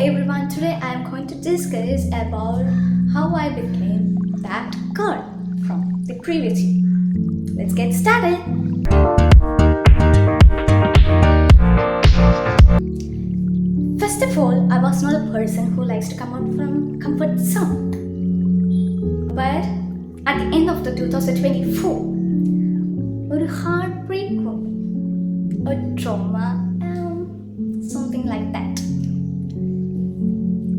everyone, today I am going to discuss about how I became that girl from the previous year. Let's get started. First of all, I was not a person who likes to come out from comfort zone. But at the end of the 2024, a heartbreak, a trauma, something like that.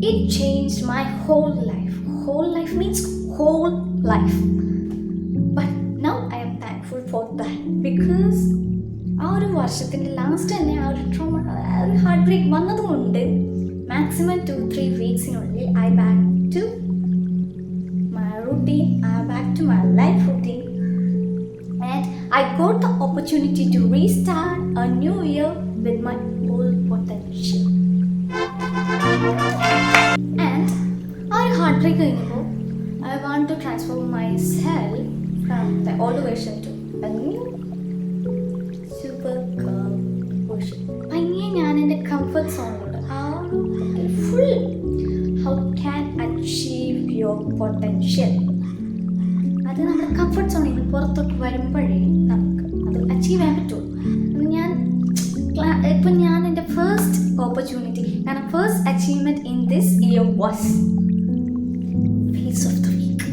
It changed my whole life. Whole life means whole life. But now I am thankful for that because ആ ഒരു വർഷത്തിൻ്റെ last തന്നെ ആ ഒരു trauma ആ ഒരു heart break വന്നതുകൊണ്ട് maximum 2-3 വീക്സിനുള്ളിൽ I back to my routine, I back to my life routine and I got the opportunity to restart a new year with my full potential. And our heartbreak കഴിഞ്ഞപ്പോൾ I want to transform myself from the old version to a new super calm version. പയ്യെ ഞാൻ എൻ്റെ comfort സോണിലോട്ട് ആ ഒരു full how can achieve your potential. അത് നമ്മുടെ comfort സോണിൽ നിന്ന് പുറത്തോട്ട് വരുമ്പോഴേ നമുക്ക് അത് അച്ചീവ് ചെയ്യാൻ പറ്റുള്ളൂ. ഇപ്പം ഞാൻ എൻ്റെ ഫസ്റ്റ് ഓപ്പർച്യൂണിറ്റി, കാരണം first achievement in this year was face of the week.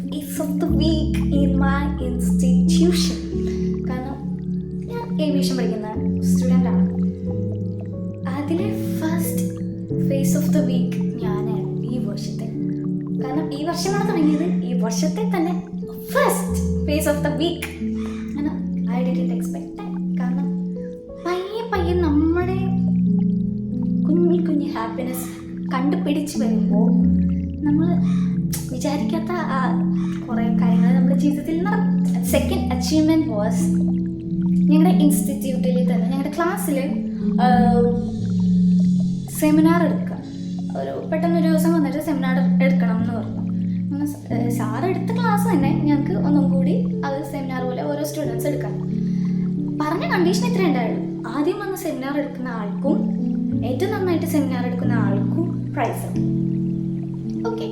Face of the week in my institution. കാരണം ഞാൻ ഏവിയേഷൻ പഠിക്കുന്ന സ്റ്റുഡൻ്റാണ്. അതിലെ first face of the week ഞാനാണ് ഈ വർഷത്തെ. കാരണം ഈ വർഷമാണ് തുടങ്ങിയത്, ഈ വർഷത്തെ തന്നെ first face of the week. കാരണം ഐ ഡിഡ്ന്റ് എക്സ്പെക്ട്. കാരണം പയ്യെ നമ്മുടെ കുഞ്ഞു ഹാപ്പിനെസ് കണ്ടുപിടിച്ച് വരുമ്പോൾ നമ്മൾ വിചാരിക്കാത്ത കുറേ കാര്യങ്ങൾ നമ്മുടെ ജീവിതത്തിൽ നടക്കും. സെക്കൻഡ് അച്ചീവ്മെൻറ്റ് വാസ് ഞങ്ങളുടെ ഇൻസ്റ്റിറ്റ്യൂട്ടിൽ തന്നെ ഞങ്ങളുടെ ക്ലാസ്സിൽ സെമിനാർ എടുക്കുക. പെട്ടെന്നൊരു ദിവസം വന്നിട്ട് സെമിനാർ എടുക്കണം എന്ന് പറഞ്ഞു. സാർ എടുത്ത ക്ലാസ് തന്നെ ഞങ്ങൾക്ക് ഒന്നും കൂടി അത് സെമിനാർ പോലെ ഓരോ സ്റ്റുഡൻസ് എടുക്കാം. പറഞ്ഞ കണ്ടീഷൻ ഇത്രേ ഉണ്ടായുള്ളൂ. ആദ്യം വന്ന് സെമിനാർ എടുക്കുന്ന ആൾക്കും ഏറ്റവും നന്നായിട്ട് സെമിനാർ എടുക്കുന്ന ആൾക്കും പ്രൈസ്. ഓക്കെ,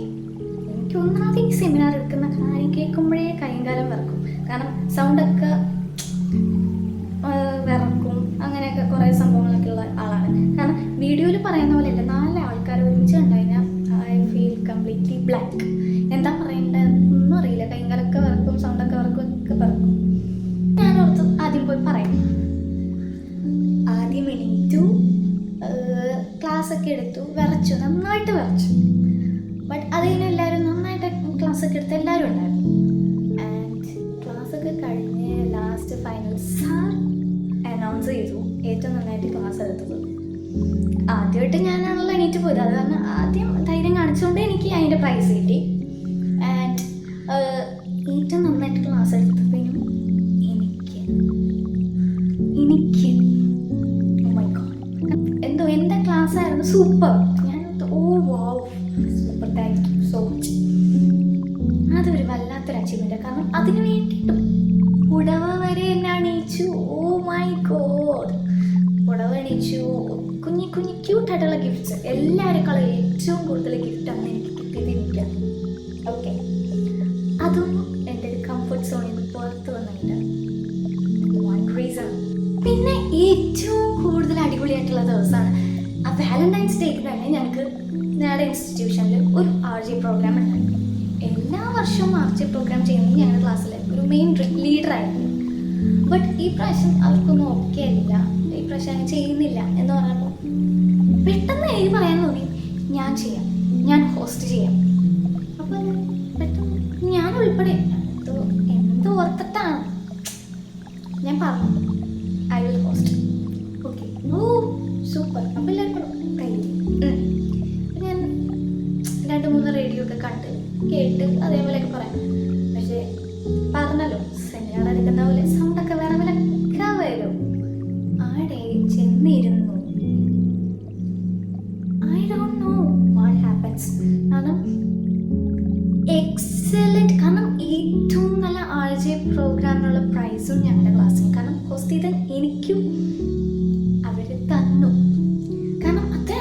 എനിക്ക് ഒന്നാമത് ഈ സെമിനാർ എടുക്കുന്ന കാര്യം കേൾക്കുമ്പോഴേ കൈകാലം വിറക്കും. കാരണം സൗണ്ടൊക്കെ വിറക്കും, അങ്ങനെയൊക്കെ കുറേ സംഭവങ്ങളൊക്കെ ഉള്ള ആളാണ്. കാരണം വീഡിയോയിൽ പറയുന്ന പോലെയല്ല, 4 ആൾക്കാർ ഒരുമിച്ച് കണ്ടു കഴിഞ്ഞാൽ ഐ ഫീൽ കംപ്ലീറ്റ്ലി ബ്ലാക്ക്. എന്താ പറയേണ്ടത് ഒന്നും അറിയില്ല, കൈകാലൊക്കെ വിറക്കും, സൗണ്ടൊക്കെ വിറക്കും, ഒക്കെ വിറക്കും. ഞാനോർത്ത് ആദ്യം പോയി പറയാം. ആദ്യം എണീറ്റു, ക്ലാസ്സൊക്കെ എടുത്തു, വിറച്ചു, നന്നായിട്ട് വിറച്ചു. ബട്ട് അത് കഴിഞ്ഞ് എല്ലാവരും നന്നായിട്ട് ക്ലാസ്സൊക്കെ എടുത്ത് എല്ലാവരും ഉണ്ടായിരുന്നു. ആൻഡ് ക്ലാസ്സൊക്കെ കഴിഞ്ഞ് ലാസ്റ്റ് ഫൈനൽ സാർ അനൗൺസ് ചെയ്തു ഏറ്റവും നന്നായിട്ട് ക്ലാസ് എടുത്തത്. ആദ്യമായിട്ട് ഞാനാണല്ലോ എണീറ്റ് പോയത്. അത് കാരണം ആദ്യം ധൈര്യം കാണിച്ചുകൊണ്ട് എനിക്ക് അതിൻ്റെ പ്രൈസ് കിട്ടി. ആൻഡ് ഏറ്റവും നന്നായിട്ട് ക്ലാസ് എടുത്തതിനും എനിക്ക് ഓ മൈ ഗോഡ്, എന്തോ എൻ്റെ ക്ലാസ് ആയിരുന്നു സൂപ്പർ. ഞാൻ oh wow super, thank you so much. അതൊരു വല്ലാത്തൊരു അച്ചീവ്മെൻറ്റ്. കാരണം അതിന് വേണ്ടിയിട്ടും പുടവ വരെ എന്നെ അണിയിച്ചു. ഓ മൈ ഗോഡ്, പുടവ അണിയിച്ചു, കുഞ്ഞി ക്യൂട്ടായിട്ടുള്ള ഗിഫ്റ്റ്സ്. എല്ലാവരെക്കാളും ഏറ്റവും കൂടുതൽ ഗിഫ്റ്റ് അന്ന് എനിക്ക് കിട്ടിയത് എനിക്കാണ്. ഓക്കെ, അതൊന്നും എൻ്റെ ഒരു കംഫർട്ട് സോണിൽ നിന്ന് പുറത്ത് വന്നില്ല. One reason. പിന്നെ ഏറ്റവും കൂടുതൽ അടിപൊളിയായിട്ടുള്ള ദിവസമാണ് ആ വാലന്റൈൻസ് ഡേക്ക് തന്നെ ഞങ്ങൾക്ക് ഞങ്ങളുടെ ഇൻസ്റ്റിറ്റ്യൂഷനിൽ ഒരു RJ പ്രോഗ്രാം ഉണ്ടായി. എല്ലാ വർഷവും RJ പ്രോഗ്രാം ചെയ്യുന്നത് ഞങ്ങളുടെ ക്ലാസ്സിൽ ഒരു മെയിൻ ലീഡറായിരുന്നു. ബട്ട് ഈ പ്രാവശ്യം അവർക്കൊന്നും ഓക്കെ അല്ല, ഈ പ്രാവശ്യം ചെയ്യുന്നില്ല എന്ന് പറഞ്ഞപ്പോൾ പെട്ടെന്ന് എനിക്ക് പറയാൻ തോന്നി, ഞാൻ ചെയ്യാം, ഞാൻ ഹോസ്റ്റ് ചെയ്യാം. അപ്പോൾ പെട്ടെന്ന് ഞാൻ ഉൾപ്പെടെ എന്തോ ഓർത്തിട്ടാണ് ഞാൻ പറഞ്ഞു I will host. Okay, oh super. അപ്പോൾ എല്ലാവരും ഞാൻ 2-3 റേഡിയോ ഒക്കെ കണ്ട് കേട്ട് അതേപോലെയൊക്കെ പറയാം. പക്ഷേ പറഞ്ഞല്ലോ, സെമിനാർ എടുക്കുന്ന പോലെ സൗണ്ടൊക്കെ വേറെ പോലെയൊക്കെ വരും. ആടെ ചെന്നിരുന്നു. I don't know what happens. കാരണം എക്സലൻറ്റ്. കാരണം ഏറ്റവും നല്ല RJ പ്രോഗ്രാമിനുള്ള പ്രൈസും ഞങ്ങളുടെ ക്ലാസ്സിന്. കാരണം ഹോസ്റ്റ് ചെയ്താൽ എനിക്കും അവർ തന്നു. കാരണം അത്ര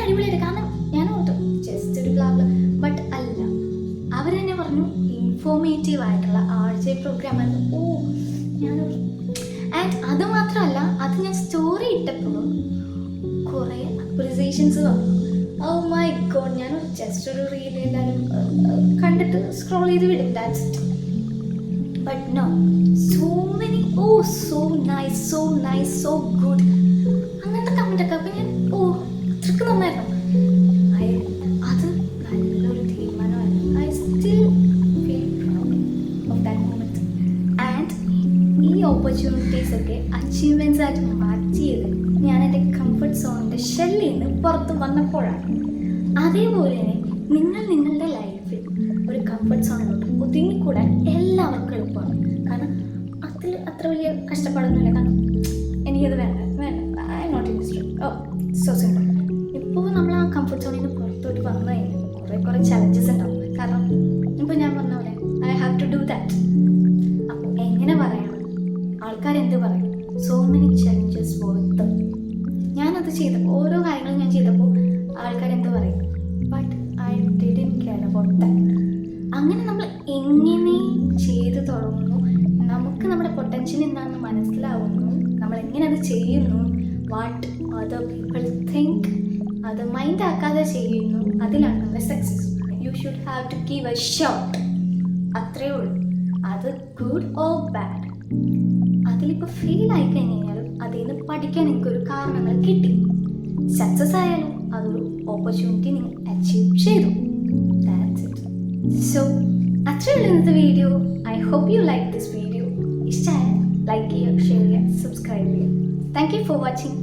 പ്രോഗ്രാമായിരുന്നു. ഞാനൊരു ആൻഡ് അത് മാത്രമല്ല, അത് ഞാൻ സ്റ്റോറി ഇട്ടപ്പോഴും കുറേ അപ്രിസിയേഷൻസ് വന്നു. ഓ മൈ ഗോഡ്, ഞാനൊരു ജസ്റ്റ് ഒരു റീൽ എല്ലാവരും കണ്ടിട്ട് സ്ക്രോൾ ചെയ്ത് വിടും, that's it. But no, so many so nice, so nice, so good, അങ്ങനത്തെ കമൻറ്റൊക്കെ. അപ്പം ഞാൻ അത്രയ്ക്ക് നന്നായിരുന്നു. അത് നല്ലൊരു തീരുമാനമായിരുന്നു. I still feel proud of that moment. And ഈ ഓപ്പർച്യൂണിറ്റീസൊക്കെ അച്ചീവ്മെൻറ്റ്സ് ആയിട്ട് മാറ്റിയത് ഞാൻ എൻ്റെ കംഫർട്ട് സോണിൻ്റെ ഷെല്ലിൽ നിന്ന് പുറത്ത് വന്നപ്പോഴാണ്. അതേപോലെ തന്നെ നിങ്ങളുടെ ലൈഫിൽ ഒരു കംഫർട്ട് സോണിലോട്ട് ഒതുങ്ങിക്കൂടാൻ എല്ലാവർക്കും എളുപ്പമാണ്. കാരണം അതിൽ അത്ര വലിയ കഷ്ടപ്പാടൊന്നുമില്ല. കാരണം എനിക്കത് വേണ്ട, I am not interested, so simple. ഇപ്പോൾ നമ്മൾ ആ കംഫർട്ട് സോണിൽ നിന്ന് പുറത്തോട്ട് വന്നു കഴിഞ്ഞാൽ കുറേ ചലഞ്ചസ് ഉണ്ടാവും. കാരണം ഇപ്പോൾ ഞാൻ പറഞ്ഞ പോലെ I have to do that. അപ്പോൾ എങ്ങനെ പറയണം, ആൾക്കാരെന്ത് പറയും, സോ മെനി ചലഞ്ചസ് വർത്ത്. ഞാനത് ചെയ്തപ്പോൾ, ഓരോ കാര്യങ്ങളും ഞാൻ ചെയ്തപ്പോൾ ആൾക്കാരെന്ത് പറയും, but I didn't care about that. അങ്ങനെ നമ്മൾ എങ്ങനെ ചെയ്ത് തുടങ്ങുന്നു, നമുക്ക് നമ്മുടെ പൊട്ടൻഷ്യൽ എന്താണെന്ന് മനസ്സിലാവുന്നു, നമ്മൾ എങ്ങനെ അത് ചെയ്യുന്നു, വാട്ട് അതർ പീപ്പിൾ തിങ്ക്, അത് മൈൻഡ് ആക്കാതെ ചെയ്യുന്നു, അതിലാണ് നമ്മുടെ success. You should have to give a shot, അത്രയേ ഉള്ളൂ. അത് ഗുഡ് ഓർ ബാഡ്, അതിലിപ്പോൾ ഫെയിൽ ആയി കഴിഞ്ഞാലും അതിൽ നിന്ന് പഠിക്കാൻ എനിക്കൊരു കാരണങ്ങൾ കിട്ടി. സക്സസ് ആയാലും അതൊരു ഓപ്പർച്യൂണിറ്റി നിങ്ങൾ അച്ചീവ് ചെയ്തു. That's it. സോ അത്രയേ ഉള്ളൂ ഇന്നത്തെ video. I hope you like this video. ഇഷ്ടമായ ലൈക്ക് ചെയ്യുക, ഷെയർ ചെയ്യുക, സബ്സ്ക്രൈബ് ചെയ്യുക. Thank you for watching.